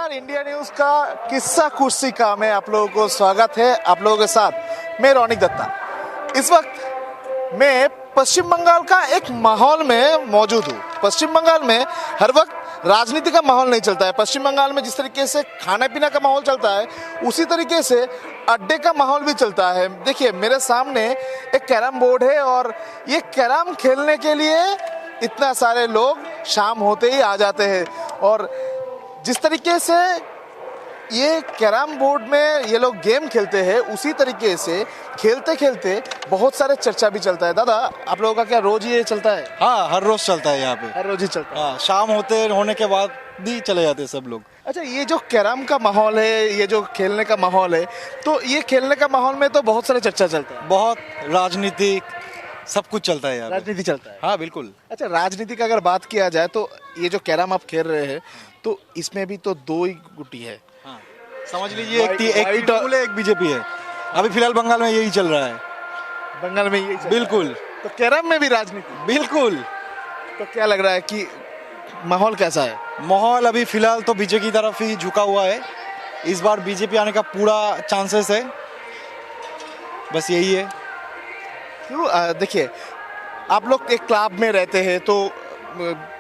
नमस्कार, India news का किस्सा कुर्सी का में आप लोगों को स्वागत है। आप लोगों के साथ मैं रौनिक दत्ता। इस वक्त मैं पश्चिम बंगाल का एक माहौल में मौजूद हूँ। पश्चिम बंगाल में हर वक्त राजनीति का माहौल नहीं चलता है। पश्चिम बंगाल में जिस तरीके से खाने पीने का माहौल चलता है, उसी तरीके से अड्डे का माहौल भी चलता है। देखिए, मेरे सामने एक कैरम बोर्ड है और ये कैरम खेलने के लिए इतना सारे लोग शाम होते ही आ जाते हैं। और जिस तरीके से ये कैरम बोर्ड में ये लोग गेम खेलते हैं, उसी तरीके से खेलते खेलते बहुत सारे चर्चा भी चलता है। दादा, आप लोगों का क्या रोज ही ये चलता है? हाँ, हर रोज चलता है यहाँ पे। हर रोज ही चलता है। हाँ, शाम होने के बाद भी चले जाते हैं सब लोग। अच्छा, ये जो कैरम का माहौल है, ये जो खेलने का माहौल है, तो ये खेलने का माहौल में तो बहुत सारे चर्चा चलता है। बहुत राजनीतिक सब कुछ चलता है यहाँ पे। राजनीति चलता है। हाँ, बिल्कुल। अच्छा, राजनीति का अगर बात किया जाए तो ये जो कैरम आप खेल रहे हैं, तो इसमें भी तो दो ही गुटी है। हाँ, समझ लीजिए एक White- तृणमूल है, एक बीजेपी है। अभी फिलहाल बंगाल में यही चल रहा है। बंगाल में यही चल रहा है। बिल्कुल। तो कैरम में भी राजनीति। बिल्कुल। तो क्या लग रहा है कि माहौल कैसा है? माहौल अभी फिलहाल तो बीजेपी की तरफ ही झुका हुआ है। इस बार बीजेपी आने का पूरा चांसेस है, बस यही है। क्यों? देखिए, आप लोग एक क्लब में रहते हैं, तो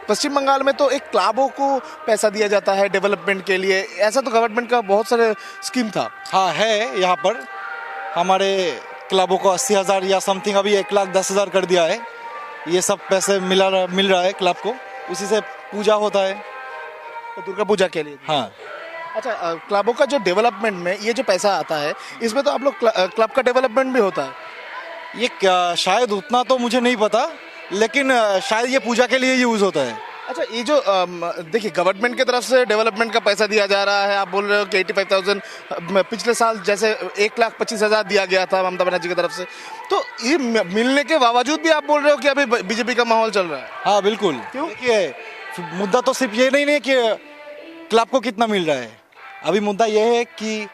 पश्चिम बंगाल में तो एक क्लबों को पैसा दिया जाता है डेवलपमेंट के लिए। ऐसा तो गवर्नमेंट का बहुत सारे स्कीम था। हाँ, है। यहाँ पर हमारे क्लबों को 80,000 या समथिंग अभी 1,10,000 कर दिया है। ये सब पैसे मिल रहा है क्लब को, उसी से पूजा होता है। तो दुर्गा पूजा के लिए। हाँ। अच्छा, क्लबों का जो डेवलपमेंट में ये जो पैसा आता है, इसमें तो आप लोग क्लब का डेवलपमेंट भी होता है। ये शायद उतना तो मुझे नहीं पता, लेकिन शायद ये पूजा के लिए यूज होता है। अच्छा, ये जो देखिए, गवर्नमेंट की तरफ से डेवलपमेंट का पैसा दिया जा रहा है। आप बोल रहे हो कि 85,000 पिछले साल जैसे 1,25,000 दिया गया था ममता बनर्जी की तरफ से, तो ये मिलने के बावजूद भी आप बोल रहे हो कि अभी बीजेपी का माहौल चल रहा है। हाँ, बिल्कुल। क्यों? देखिए, मुद्दा तो सिर्फ ये नहीं कि क्लब को कितना मिल रहा है। अभी मुद्दा ये है कि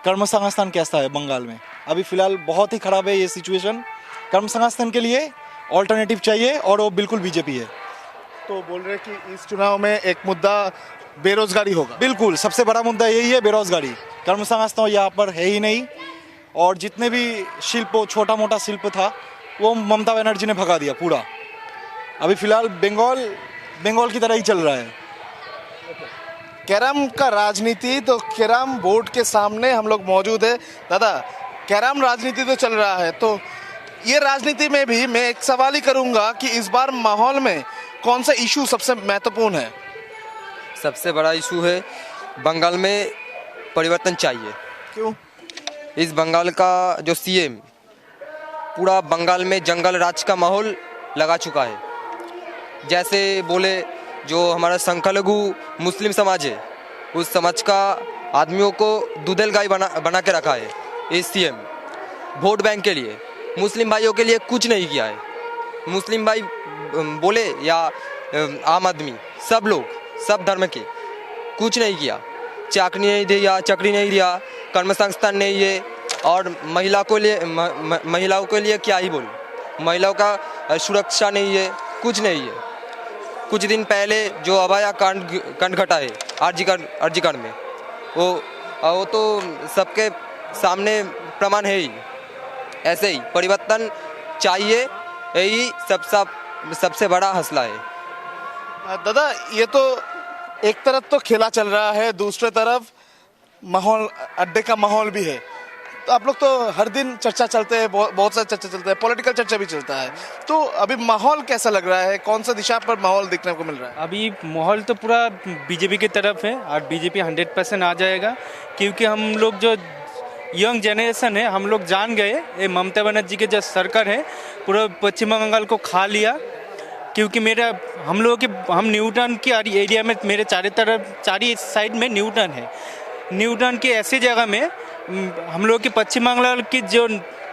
कर्म संस्थान कैसा है बंगाल में। अभी फिलहाल बहुत ही खराब है ये सिचुएशन। कर्म संस्थान के लिए ऑल्टरनेटिव चाहिए और वो बिल्कुल बीजेपी है। तो बोल रहे कि इस चुनाव में एक मुद्दा बेरोजगारी होगा। बिल्कुल, सबसे बड़ा मुद्दा यही है, बेरोजगारी। कर्म संस्थान यहाँ पर है ही नहीं, और जितने भी शिल्प, छोटा मोटा शिल्प था, वो ममता बनर्जी ने भगा दिया पूरा। अभी फिलहाल बंगाल की तरह ही चल रहा है। कैरम का राजनीति, तो कैरम बोर्ड के सामने हम लोग मौजूद है। दादा, कैरम राजनीति तो चल रहा है, तो ये राजनीति में भी मैं एक सवाल ही करूंगा कि इस बार माहौल में कौन सा इशू सबसे महत्वपूर्ण है? सबसे बड़ा इशू है बंगाल में परिवर्तन चाहिए। क्यों? इस बंगाल का जो सीएम पूरा बंगाल में जंगल राज का माहौल लगा चुका है। जैसे बोले, जो हमारा संख्यालघु मुस्लिम समाज है, उस समाज का आदमियों को दूधेल गाय बना के रखा है इस सीएम। वोट बैंक के लिए मुस्लिम भाइयों के लिए कुछ नहीं किया है। मुस्लिम भाई बोले या आम आदमी, सब लोग, सब धर्म के, कुछ नहीं किया। चाकरी नहीं दिया, कर्म संस्थान नहीं है। और महिलाओं के लिए क्या ही बोलूं, महिलाओं का सुरक्षा नहीं है, कुछ नहीं है। कुछ दिन पहले जो अभाया कांड घटा है आरजी कांड में, वो तो सबके सामने प्रमाण है ही। ऐसे ही परिवर्तन चाहिए, यही सबसे बड़ा हौसला है। दादा, ये तो एक तरफ तो खेला चल रहा है, दूसरे तरफ माहौल, अड्डे का माहौल भी है। तो आप लोग तो हर दिन चर्चा चलते हैं, बहुत सारे चर्चा चलते हैं, पॉलिटिकल चर्चा भी चलता है। तो अभी माहौल कैसा लग रहा है? कौन सा दिशा पर माहौल देखने को मिल रहा है? अभी माहौल तो पूरा बीजेपी की तरफ है और बीजेपी 100% आ जाएगा, क्योंकि हम लोग जो यंग जनरेशन है, हम लोग जान गए ये ममता बनर्जी के जो सरकार है पूरा पश्चिम बंगाल को खा लिया। क्योंकि हम न्यूटन के एरिया में, मेरे चारी साइड में न्यूटन है। न्यूटन के ऐसी जगह में हम लोग के पश्चिम बंगाल की जो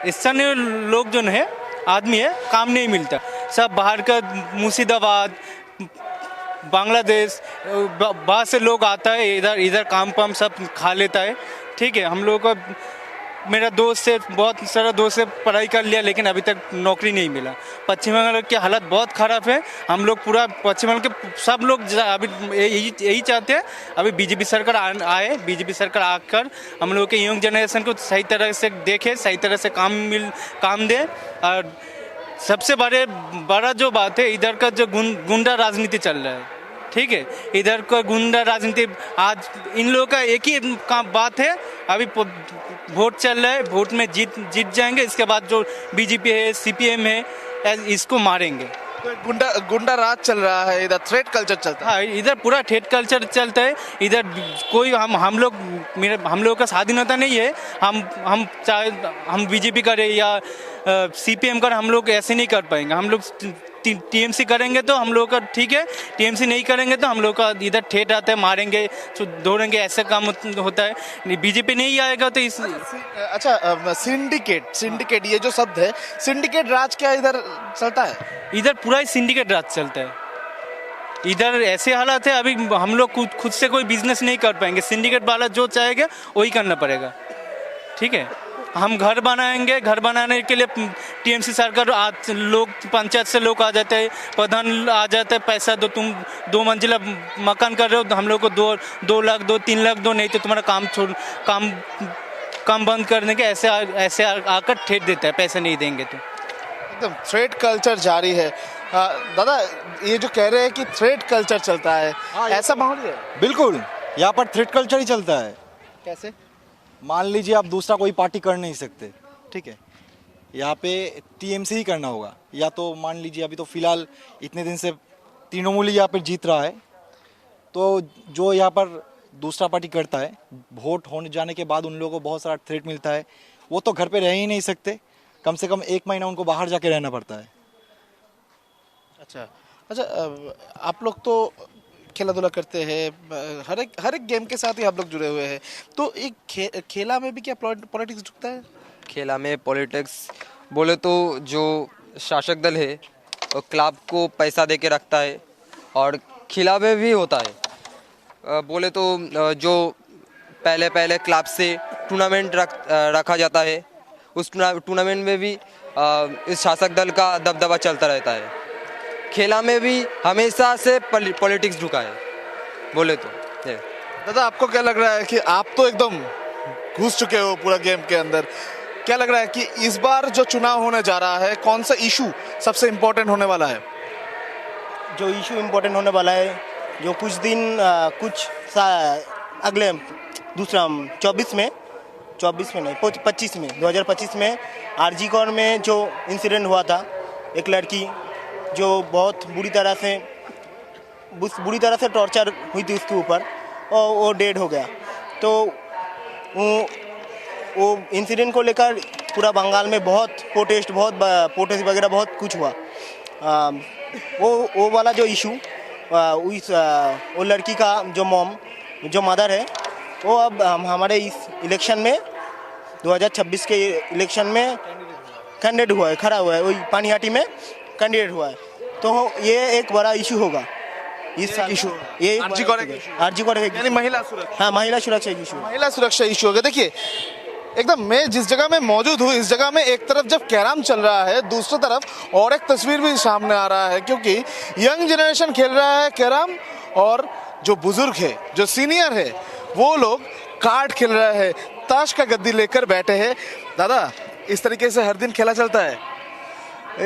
स्थानीय लोग जो है, आदमी है, काम नहीं मिलता। सब बाहर का मुर्शिदाबाद, बांग्लादेश, बाहर से लोग आता है, इधर काम सब खा लेता है। ठीक है, हम लोग का मेरा दोस्त से बहुत सारा दोस्त से पढ़ाई कर लिया लेकिन अभी तक नौकरी नहीं मिला। पश्चिम बंगाल की हालत बहुत ख़राब है। हम लोग पूरा पश्चिम बंगाल के सब लोग अभी यही चाहते हैं अभी बीजेपी सरकार आए, बीजेपी सरकार आकर हम लोग के यंग जनरेशन को सही तरह से देखे, सही तरह से काम दे। और सबसे बड़ा जो बात है, इधर का जो गुंडा राजनीति चल रहा है, ठीक है, इधर का गुंडा राजनीति, आज इन लोगों का एक ही बात है, अभी वोट चल रहा है, वोट में जीत जाएंगे, इसके बाद जो बीजेपी है, सीपीएम है, इसको मारेंगे। तो गुंडा राज चल रहा है, इधर थ्रेट कल्चर चलता है। हाँ, इधर पूरा थ्रेट कल्चर चलता है। इधर कोई हम लोगों का स्वाधीनता नहीं है। हम बीजेपी करें या सीपीएम कर, हम लोग ऐसे नहीं कर पाएंगे। हम लोग टीएमसी करेंगे तो हम लोग का ठीक है, टीएमसी नहीं करेंगे तो हम लोग का इधर ठेठ आता है, मारेंगे, दौड़ेंगे, ऐसा काम होता है। बीजेपी नहीं आएगा तो इस अच्छा, सिंडिकेट ये जो शब्द है, सिंडिकेट राज क्या इधर चलता है? इधर पूरा ही सिंडिकेट राज चलता है। इधर ऐसे हालात है, अभी हम लोग खुद से कोई बिजनेस नहीं कर पाएंगे। सिंडिकेट वाला जो चाहेगा वही करना पड़ेगा, ठीक है। हम घर बनाएंगे, घर बनाने के लिए टीएमसी सरकार, आज लोग पंचायत से लोग आ जाते हैं, प्रधान आ जाते हैं, पैसा दो, तुम 2 मंजिला मकान कर रहे हो तो हम लोग को 2 लाख दो, 3 लाख दो, नहीं तो तुम्हारा काम बंद करने के ऐसे आकर ठेठ देता है, पैसे नहीं देंगे तो। एकदम थ्रेट कल्चर जारी है। दादा, ये जो कह रहे हैं कि थ्रेट कल्चर चलता है, ऐसा माहौल है? बिल्कुल, यहाँ पर थ्रेट कल्चर ही चलता है। कैसे? मान लीजिए आप दूसरा कोई पार्टी कर नहीं सकते, ठीक है, यहाँ पे टीएमसी ही करना होगा, या तो मान लीजिए अभी तो फिलहाल इतने दिन से तृणमूल यहाँ पर जीत रहा है, तो जो यहाँ पर दूसरा पार्टी करता है, वोट होने जाने के बाद उन लोगों को बहुत सारा थ्रेट मिलता है, वो तो घर पे रह ही नहीं सकते, कम से कम 1 महीना उनको बाहर जाके रहना पड़ता है। अच्छा, आप लोग तो खेला धुला करते हैं, हर एक गेम के साथ ही आप लोग जुड़े हुए हैं, तो एक खेला में भी क्या पॉलिटिक्स झुकता है? खेला में पॉलिटिक्स बोले तो जो शासक दल है वो क्लब को पैसा दे के रखता है और खिला में भी होता है। बोले तो जो पहले क्लब से टूर्नामेंट रखा जाता है, उस टूर्नामेंट में भी इस शासक दल का दबदबा चलता रहता है। खेला में भी हमेशा से पॉलिटिक्स ढुका है बोले तो। दादा, आपको क्या लग रहा है कि आप तो एकदम घुस चुके हो पूरा गेम के अंदर, क्या लग रहा है कि इस बार जो चुनाव होने जा रहा है, कौन सा इशू सबसे इम्पोर्टेंट होने वाला है? जो इशू इम्पोर्टेंट होने वाला है, जो अगले दूसरा 25 में नहीं, 2025 में आरजी कौर में जो इंसिडेंट हुआ था, एक लड़की जो बहुत बुरी तरह से टॉर्चर हुई थी उसके ऊपर, और वो डेड हो गया। तो वो इंसिडेंट को लेकर पूरा बंगाल में बहुत प्रोटेस्ट वगैरह बहुत कुछ हुआ। वो वाला जो इशू, वो लड़की का जो मदर है, वो अब हमारे इस इलेक्शन में 2026 के इलेक्शन में कैंडिडेट हुआ है, खड़ा हुआ है, वही पानीहाटी में कैंडिडेट हुआ है। तो ये एक बड़ा इशू होगा इस साल। इशू ये आरजी कौर यानी महिला सुरक्षा। हाँ, महिला सुरक्षा इशू। महिला सुरक्षा इशू होगा। देखिए, एकदम मैं जिस जगह में मौजूद हूँ, इस जगह में एक तरफ जब कैरम चल रहा है, दूसरी तरफ और एक तस्वीर भी सामने आ रहा है, क्योंकि यंग जनरेशन खेल रहा है कैरम, और जो बुजुर्ग है, जो सीनियर है, वो लोग कार्ड खेल रहे हैं, ताश का गद्दी लेकर बैठे हैं। दादा, इस तरीके से हर दिन खेला चलता है?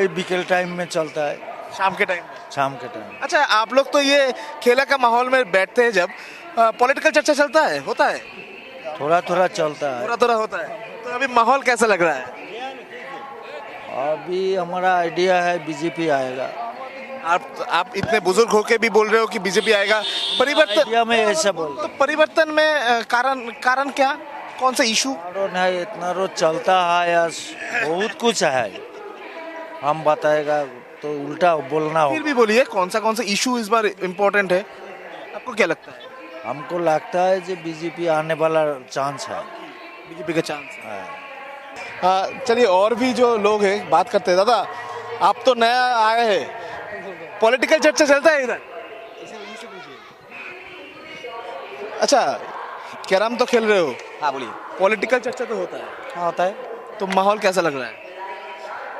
बिकेल टाइम में चलता है, शाम के टाइम? शाम के टाइम। अच्छा, आप लोग तो ये खेला का माहौल में बैठते हैं, जब पॉलिटिकल चर्चा चलता है, होता है? थोड़ा थोड़ा चलता है। थोड़ा थोड़ा होता है। तो अभी माहौल कैसा लग रहा है? अभी हमारा आइडिया है बीजेपी आएगा। आप इतने बुजुर्ग होके भी बोल रहे हो कि बीजेपी आएगा। परिवर्तन आइडिया में ऐसा बोल, तो परिवर्तन में कारण क्या, कौन सा इशू? है इतना रोज चलता है या बहुत कुछ है, हम बताएगा तो उल्टा बोलना फिर हो। भी बोलिए, कौन सा इशू इस बार इम्पोर्टेंट है, आपको क्या लगता है? हमको लगता है कि बीजेपी आने वाला चांस है, बीजेपी का चांस है। चलिए, और भी जो लोग हैं बात करते हैं। दादा, आप तो नया आए हैं, पॉलिटिकल चर्चा चलता है इधर? अच्छा, कैरम तो खेल रहे हो? हाँ बोलिए। पॉलिटिकल चर्चा तो होता है? हाँ होता है। तो माहौल कैसा लग रहा है?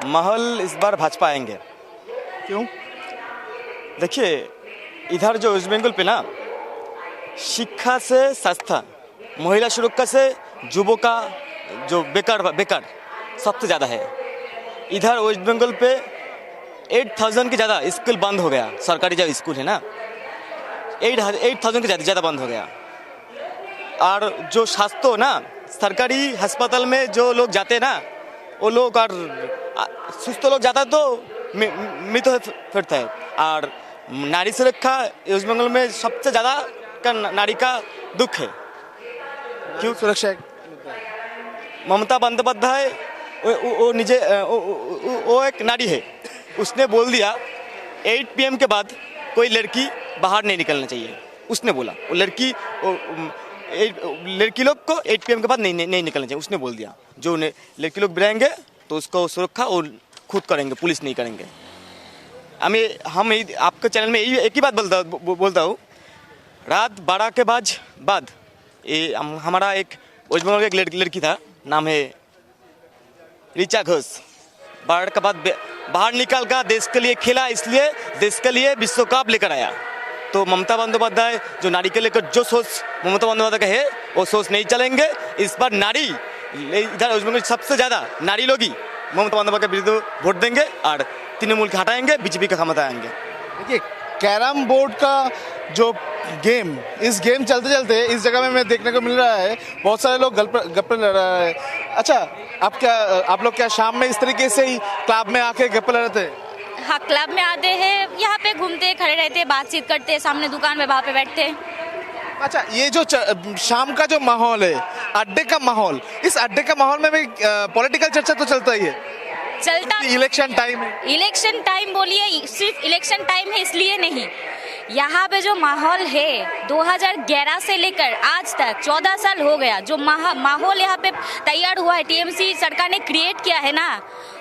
माहौल इस बार भाजपा आएंगे। क्यों? देखिए इधर जो वेस्ट बंगाल पे ना शिक्षा से स्वास्थ्य, महिला सुरक्षा से युवक का जो बेकार सबसे ज़्यादा है। इधर वेस्ट बंगाल पे 8,000 के ज़्यादा स्कूल बंद हो गया, सरकारी जो स्कूल है ना 8,000 के ज़्यादा बंद हो गया। और जो स्वास्थ्य ना सरकारी अस्पताल में जो लोग जाते हैं ना वो लोग और सुस्त लोग जाता है तो मृत फिरता है। और नारी सुरक्षा वेस्ट बंगाल में सबसे ज़्यादा का नारी का दुख है। क्यों सुरक्षा? ममता बंदोपाध्याय वो एक नारी है, उसने बोल दिया 8 PM के बाद कोई लड़की बाहर नहीं निकलना चाहिए। उसने बोला वो लड़की लोग को 8 PM के बाद नहीं निकलना चाहिए, उसने बोल दिया। जो लड़की लोग रहेंगे तो उसको सुरक्षा वो खुद करेंगे, पुलिस नहीं करेंगे। हम आपके चैनल में एक ही बात बोलता हूँ, रात 12 के बाद ये हमारा एक वेस्ट बंगाल का एक लड़की था, नाम है ऋचा घोष। 12 के बाद बाहर निकल कर देश के लिए खेला, इसलिए देश के लिए विश्व कप लेकर आया। तो ममता बंदोपाध्याय जो नारी के लेकर जो सोच ममता बंदोपाध्याय का है वो सोच नहीं चलेंगे। इस बार नारी इधर वेस्ट बंगाल सबसे ज़्यादा नारी लोग ही ममता बंदोपाध्याय के विरुद्ध वोट देंगे और तृणमूल के हटाएंगे, बीजेपी का क्षमता आएंगे। देखिए कैरम बोर्ड का जो गेम, इस गेम चलते चलते इस जगह में मैं देखने को मिल रहा है बहुत सारे लोग गप्पे लड़ रहे हैं। अच्छा आप लोग क्या शाम में इस तरीके से ही क्लब में आके गप्पे लड़ते हैं? हाँ, क्लब में आते हैं, यहाँ पे घूमते खड़े रहते हैं, बातचीत करते हैं, सामने दुकान में वहाँ पे बैठते हैं। अच्छा, ये जो शाम का जो माहौल है, अड्डे का माहौल, इस अड्डे का माहौल में भी पॉलिटिकल चर्चा तो चलता ही है। चलता इलेक्शन टाइम है। इलेक्शन टाइम बोलिए, सिर्फ इलेक्शन टाइम है इसलिए नहीं, यहाँ पे जो माहौल है 2011 से लेकर आज तक 14 साल हो गया, जो माहौल यहाँ पे तैयार हुआ है, टीएमसी सरकार ने क्रिएट किया है ना,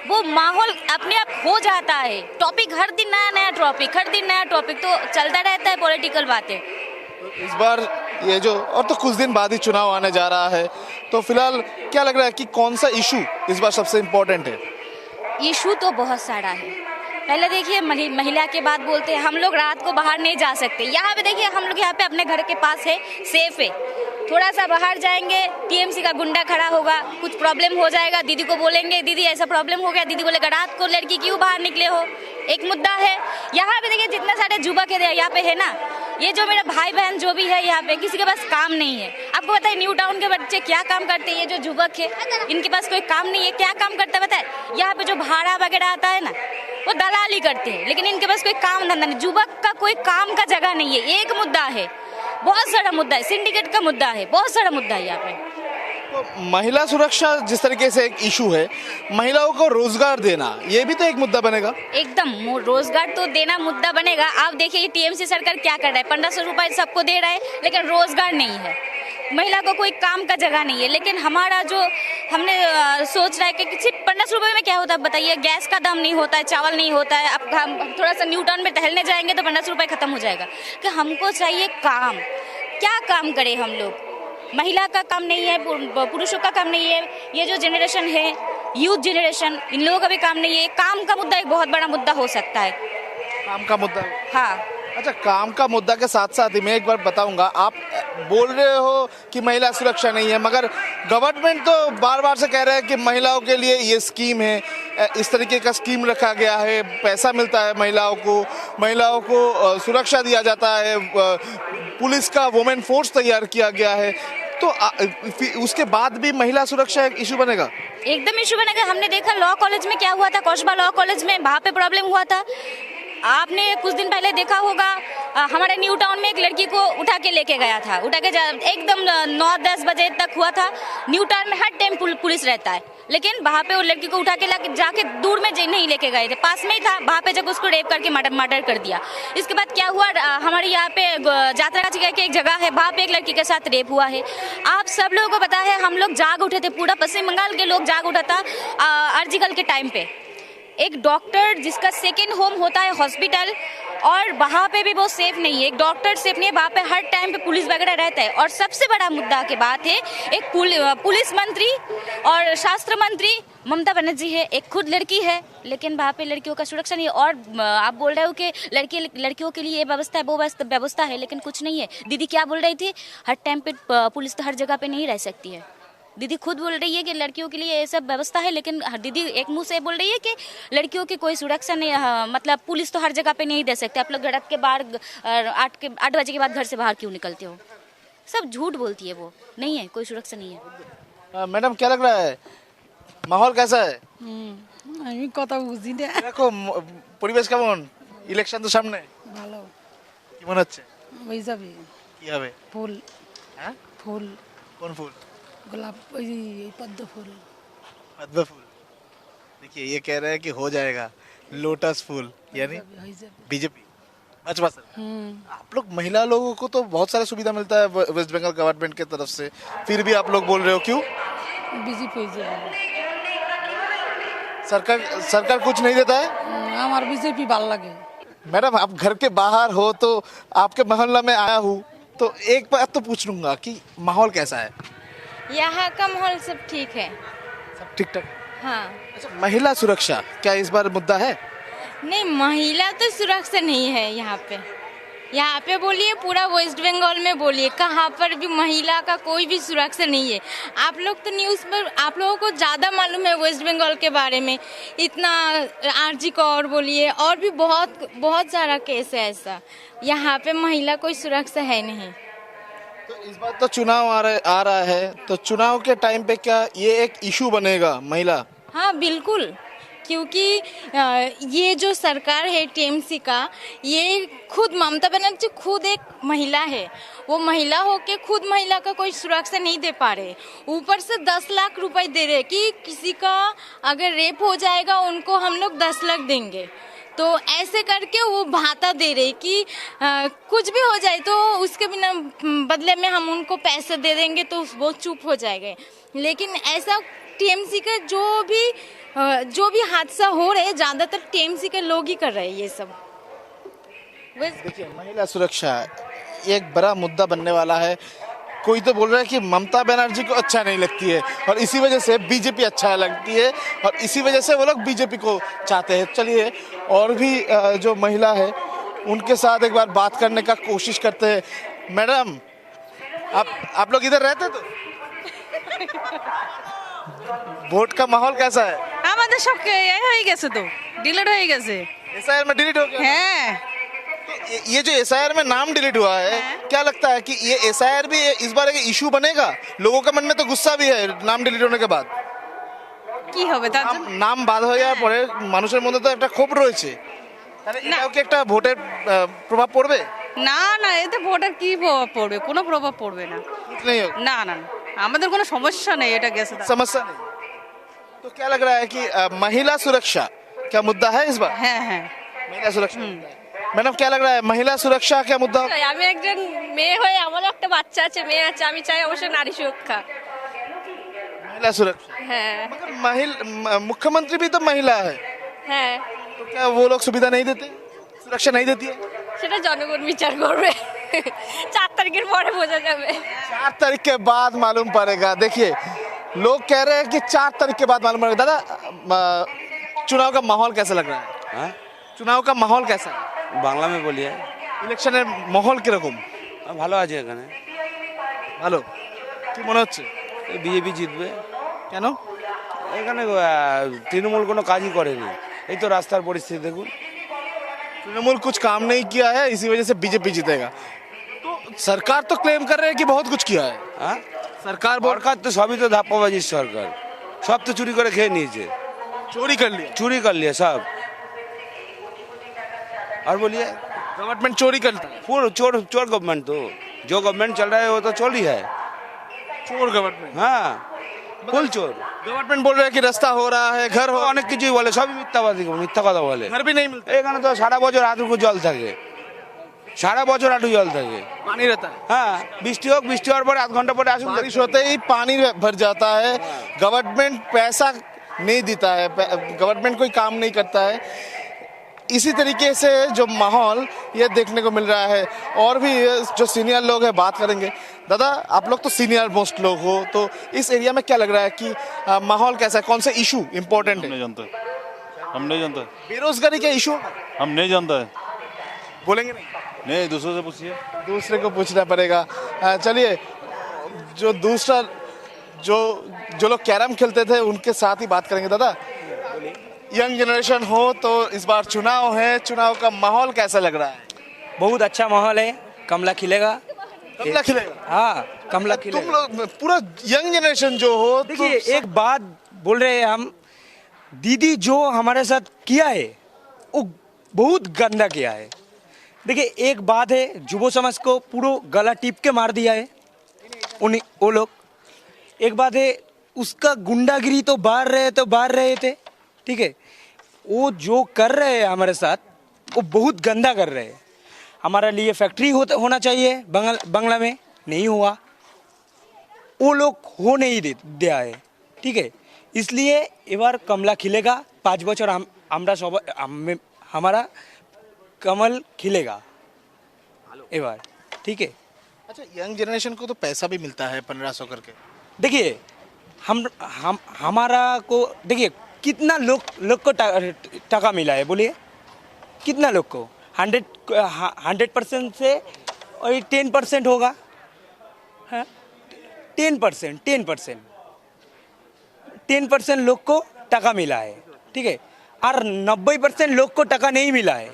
वो माहौल अपने आप हो जाता है। टॉपिक हर दिन नया टॉपिक, हर दिन नया टॉपिक, तो चलता रहता है पॉलिटिकल बातें। इस बार ये जो और तो कुछ दिन बाद ही चुनाव आने जा रहा है, तो फिलहाल क्या लग रहा है कि कौन सा इशू इस बार सबसे इम्पोर्टेंट है? इशू तो बहुत सारा है। पहले देखिए महिला के बात बोलते हैं, हम लोग रात को बाहर नहीं जा सकते। यहाँ पे देखिए हम लोग यहाँ पे अपने घर के पास है, सेफ है। थोड़ा सा बाहर जाएंगे टीएमसी का गुंडा खड़ा होगा, कुछ प्रॉब्लम हो जाएगा, दीदी को बोलेंगे दीदी ऐसा प्रॉब्लम हो गया, दीदी बोलेगा रात को लड़की क्यों बाहर निकले हो, एक मुद्दा है। यहाँ पे देखिए जितने सारे युवक है यहाँ पे है ना, ये जो मेरा भाई बहन जो भी है यहाँ पे किसी के पास काम नहीं है। आपको पता है न्यू टाउन के बच्चे क्या काम करते हैं? ये जो युवक है इनके पास कोई काम नहीं है, क्या काम करता है पता है? यहाँ पे जो भाड़ा वगैरह आता है ना वो दलाली करते हैं, लेकिन इनके पास कोई काम धंधा नहीं। युवक का कोई काम का जगह नहीं है। एक मुद्दा है, बहुत सारा मुद्दा है, सिंडिकेट का मुद्दा है, बहुत सारा मुद्दा है यहाँ पे। तो महिला सुरक्षा जिस तरीके से एक इशू है, महिलाओं को रोजगार देना ये भी तो एक मुद्दा बनेगा। एकदम रोजगार तो देना मुद्दा बनेगा। आप देखिए टीएमसी सरकार क्या कर रहा है, 1500 रुपए सबको दे रहा है, लेकिन रोजगार नहीं है, महिला को कोई काम का जगह नहीं है। लेकिन हमारा जो हमने सोच रहा है कि सिर्फ 1500 रुपये में क्या होता है बताइए? गैस का दाम नहीं होता है, चावल नहीं होता है। अब हम थोड़ा सा न्यू टाउन में टहलने जाएंगे तो 1500 रुपये खत्म हो जाएगा। कि हमको चाहिए काम, क्या काम करें हम लोग? महिला का काम नहीं है, पुरुषों का काम नहीं है, ये जो जनरेशन है यूथ जनरेशन, इन लोगों का भी काम नहीं है। काम का मुद्दा एक बहुत बड़ा मुद्दा हो सकता है। काम का मुद्दा? हाँ। अच्छा, काम का मुद्दा के साथ साथ ही मैं एक बार बताऊंगा, आप बोल रहे हो कि महिला सुरक्षा नहीं है, मगर गवर्नमेंट तो बार बार से कह रहा है कि महिलाओं के लिए ये स्कीम है, इस तरीके का स्कीम रखा गया है, पैसा मिलता है महिलाओं को सुरक्षा दिया जाता है, पुलिस का वुमेन फोर्स तैयार किया गया है। तो उसके बाद भी महिला सुरक्षा एक इशू बनेगा? एकदम इशू बनेगा। हमने देखा लॉ कॉलेज में क्या हुआ था, कौशबा लॉ कॉलेज में, वहाँ पे प्रॉब्लम हुआ था। आपने कुछ दिन पहले देखा होगा हमारे न्यू टाउन में एक लड़की को उठा के लेके गया था, एकदम 9-10 बजे तक हुआ था। न्यू टाउन में हर टाइम पुलिस रहता है, लेकिन वहाँ पे वो लड़की को उठा के जाके दूर में नहीं लेके गए थे, पास में ही था, वहाँ पे जब उसको रेप करके मर्डर कर दिया। इसके बाद क्या हुआ, हमारे यहाँ पे जातरागाछी की एक जगह है, वहाँ पे एक लड़की के साथ रेप हुआ है। आप सब लोगों को पता है, हम लोग जाग उठे थे, पूरा पश्चिम बंगाल के लोग जाग उठा था आर्जिकल के टाइम पे। एक डॉक्टर जिसका सेकेंड होम होता है हॉस्पिटल, और वहाँ पे भी वो सेफ नहीं है, एक डॉक्टर सेफ नहीं है, वहाँ पे हर टाइम पे पुलिस वगैरह रहता है। और सबसे बड़ा मुद्दा की बात है, एक पुलिस मंत्री और शास्त्र मंत्री ममता बनर्जी है, एक खुद लड़की है, लेकिन वहाँ पे लड़कियों का सुरक्षा नहीं है। और आप बोल रहे हो कि लड़कियों के लिए ये व्यवस्था है, वो व्यवस्था है, लेकिन कुछ नहीं है। दीदी क्या बोल रही थी, हर टाइम पे पुलिस तो हर जगह पे नहीं रह सकती है। दीदी खुद बोल रही है कि लड़कियों के लिए ये सब व्यवस्था है, लेकिन दीदी एक मुंह से बोल रही है कि लड़कियों की कोई सुरक्षा नहीं, मतलब पुलिस तो हर जगह पे नहीं दे सकते। आप लोग घर के बाहर 8 बजे के बाद घर से बाहर क्यों निकलते हो? सब झूठ बोलती है, वो नहीं है, कोई सुरक्षा नहीं है। मैडम क्या लग रहा है, माहौल कैसा है? আমি কথা বুঝি না দেখো পরিবেশ কেমন, ইলেকশন তো সামনে, ভালো কি মনে হচ্ছে হয়ে যাবে কি হবে? ফুল হ্যাঁ, ফুল কোন ফুল? গোলাপ ওই পদ্ম ফুল पद्म फूल। देखिए ये कह रहे हैं कि हो जाएगा लोटस फूल, यानी হয়ে যাবে बीजेपी भाजपा सर। आप लोग महिला लोगों को तो बहुत सारा सुविधा मिलता है वेस्ट बंगाल गवर्नमेंट की तरफ से, फिर भी आप लोग बोल रहे हो क्यों? বিজেপি হয়ে যাবে। सरकार कुछ नहीं देता है? আমার বিজেপি ভালো লাগে। मैडम आप घर के बाहर हो तो आपके मोहल्ला में आया हूँ, तो एक बात तो पूछ लूंगा कि माहौल कैसा है? यहाँ का माहौल सब ठीक है। सब ठीक ठाक। हाँ, अच्छा, महिला सुरक्षा क्या इस बार मुद्दा है? नहीं महिला तो सुरक्षा नहीं है यहाँ पे। यहाँ पे बोलिए पूरा वेस्ट बंगाल में बोलिए, कहाँ पर भी महिला का कोई भी सुरक्षा नहीं है। आप लोग तो न्यूज़ पर, आप लोगों को ज़्यादा मालूम है वेस्ट बंगाल के बारे में। इतना आरजी कौर बोलिए और भी बहुत सारा केस है ऐसा। यहाँ पे महिला कोई सुरक्षा है नहीं। तो इस बार तो चुनाव आ रहा है, तो चुनाव के टाइम पे क्या ये एक इशू बनेगा महिला? हाँ बिल्कुल, क्योंकि ये जो सरकार है टीएमसी का, ये खुद ममता बनर्जी खुद एक महिला है, वो महिला होके खुद महिला का कोई सुरक्षा नहीं दे पा रहे। ऊपर से 10 लाख रुपए दे रहे कि किसी का अगर रेप हो जाएगा उनको हम लोग 10 लाख देंगे। तो ऐसे करके वो भाता दे रहे कि कुछ भी हो जाए तो उसके बिना बदले में हम उनको पैसे दे देंगे तो वो चुप हो जाएंगे। लेकिन ऐसा टीएमसी का जो भी हादसा हो रहे हैं ज़्यादातर टीएमसी के लोग ही कर रहे हैं ये सब। देखिए महिला सुरक्षा एक बड़ा मुद्दा बनने वाला है। कोई तो बोल रहा है कि ममता बनर्जी को अच्छा नहीं लगती है और इसी वजह से बीजेपी अच्छा लगती है और इसी वजह से वो लोग बीजेपी को चाहते हैं। चलिए और भी जो महिला है उनके साथ एक बार बात करने का कोशिश करते हैं। मैडम आप लोग इधर रहते तो ভোট का माहौल कैसा है? আমাদের সব হয়ে গেছে তো, ডিলিট হয়ে গেছে। एसआईआर में डिलीट हो गया? হ্যাঁ, ये जो एसआईआर में नाम डिलीट हुआ है, क्या लगता है कि ये एसआईआर भी इस बार एक इशू बनेगा? लोगों के मन में तो गुस्सा भी है नाम डिलीट होने के बाद। কি হবে তার জন্য? নাম বাদ হয়ে যাওয়ার পরে মানুষের মধ্যে তো একটা ক্ষোভ রয়েছে, তাহলে এটাও কি একটা ভোটের প্রভাব পড়বে? না না, এতে ভোটের কি প্রভাব পড়বে? কোনো প্রভাব পড়বে না। कुछ नहीं होगा, না না না, আমাদের কোনো সমস্যা নেই, এটা গেছে। समस्या नहीं। तो क्या लग रहा है कि महिला सुरक्षा क्या मुद्दा है इस बार? হ্যাঁ হ্যাঁ। महिला सुरक्षा मैडम क्या लग रहा है महिला सुरक्षा क्या मुद्दा? আমি একজন মেয়ে হয়ে আমারও একটা বাচ্চা আছে, মেয়ে আছে, আমি চাই অবশ্যই নারী সুরক্ষা। महिला सुरक्षा, হ্যাঁ मगर मुख्यमंत्री भी तो महिला है, হ্যাঁ, तो क्या वो लोग सुविधा नहीं देते, सुरक्षा नहीं देती है? সেটা জনগণ বিচার করবে। 4 তারিখের পরে বোঝা যাবে। 4 तारीख के बाद मालूम पड़ेगा। देखिए लोग कह रहे हैं कि 4 तारीख के बाद मालूम पड़ेगा। दादा चुनाव का माहौल कैसा लग रहा है? हाँ? चुनाव का माहौल कैसा है? বাংলা में বলিए। ইলেকশনের মাহौल কিরকম? ভালো আছে এখানে। ভালো, কি মনে হচ্ছে বিজেপি জিতবে। কেন? এখানে তৃণমূল কোনো কাজই করেনি, এই তো রাস্তার পরিস্থিতি দেখুন। तृणमूल कुछ काम नहीं किया है, इसी वजह से बीजेपी जीतेगा। तो सरकार तो क्लेम कर रहे हैं कि बहुत कुछ किया है। হ্যাঁ, सरकार সরকার তো সবই তো ধাপ্পাবাজির সরকার, সব তো চুরি করে খেয়ে নিয়েছে, चोरी कर लिया, चोरी कर लिया सब। और बोलिए, गवर्नमेंट चोरी करता है, पूरा चोर गवर्नमेंट, तो जो गवर्नमेंट चल रहा है वो तो चोर ही है। चोर गवर्नमेंट। हाँ, ফুল চোর। गवर्नमेंट बोल रहा है कि रास्ता हो रहा है, घर हो, অনেক কিছুই বলে, সবই মিথ্যা কথা বলে। घर भी नहीं मिलता, এখানে তো সারা বছর হাঁটুকু জল থাকে, সারা বছর হাঁটু জল থাকে। पानी रहता है। হ্যাঁ, বৃষ্টি হোক, বৃষ্টি হওয়ার পরে 8 ঘন্টা পরে আসুন, बारिश होते ही पानी भर जाता है। गवर्नमेंट पैसा नहीं देता है, गवर्नमेंट कोई काम नहीं करता है। इसी तरीके से जो माहौल ये देखने को मिल रहा है। और भी जो सीनियर लोग हैं बात करेंगे। दादा, आप लोग तो सीनियर मोस्ट लोग हो, तो इस एरिया में क्या लग रहा है कि माहौल कैसा है, कौन से इशू इम्पोर्टेंट है? हम नहीं जानते। बेरोजगारी का इशू हम नहीं जानते है। बोलेंगे नहीं, दूसरों से पूछिए। दूसरे को पूछना पड़ेगा। चलिए, जो दूसरा जो लोग कैरम खेलते थे उनके साथ ही बात करेंगे। दादा, यंग जनरेशन हो तो इस बार चुनाव है, चुनाव का माहौल कैसा लग रहा है? बहुत अच्छा माहौल है, कमला खिलेगा। कमला खिलेगा? हाँ, कमला तुम खिलेगा। लोग पूरा यंग जनरेशन जो हो, देखिए एक बात बोल रहे हैं हम, दीदी जो हमारे साथ किया है वो बहुत गंदा किया है। देखिए एक बात है, युवा समाज को पूरा गला टीप के मार दिया है वो लोग। एक बात है, उसका गुंडागिरी तो बाहर रहे थे, ठीक है। वो जो कर रहे हैं हमारे साथ वो बहुत गंदा कर रहे हैं। हमारे लिए फैक्ट्री होना चाहिए बंगला में, नहीं हुआ। वो लोग हो नहीं दिया है, ठीक है। इसलिए ये बार कमला खिलेगा, 5 बছর हमारा कमल खिलेगा ये बार, ठीक है। अच्छा, यंग जनरेशन को तो पैसा भी मिलता है 1500 करके। देखिए हम हमारा को देखिए कितना लोग को टाका मिला है, बोलिए कितना लोग को? 100% से और 10% होगा। हाँ, 10% लोग को टाका मिला है, ठीक है। और 90% लोग को टाका नहीं मिला है,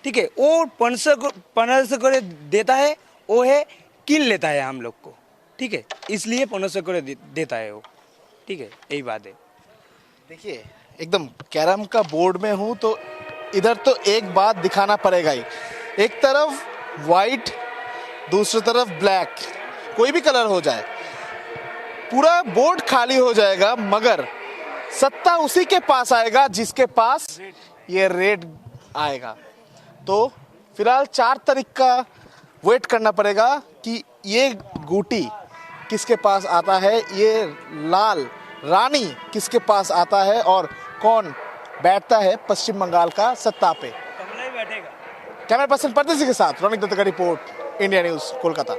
ठीक है। वो 1500 করে देता है, वो है किन लेता है हम लोग को, ठीक है। इसलिए 1500 করে देता है वो, ठीक है। यही बात है। देखिए, एकदम कैरम का बोर्ड में हूँ तो इधर तो एक बात दिखाना पड़ेगा ही। एक तरफ वाइट, दूसरी तरफ ब्लैक, कोई भी कलर हो जाए पूरा बोर्ड खाली हो जाएगा, मगर सत्ता उसी के पास आएगा जिसके पास ये रेड आएगा। तो फिलहाल 4 तारीख का वेट करना पड़ेगा कि ये गुटी किसके पास आता है, ये लाल रानी किसके पास आता है और कौन बैठता है पश्चिम बंगाल का सत्ता पे। कैमरा पर्सन परदेसी के साथ रोनिक दत्ता का रिपोर्ट, इंडिया न्यूज, कोलकाता।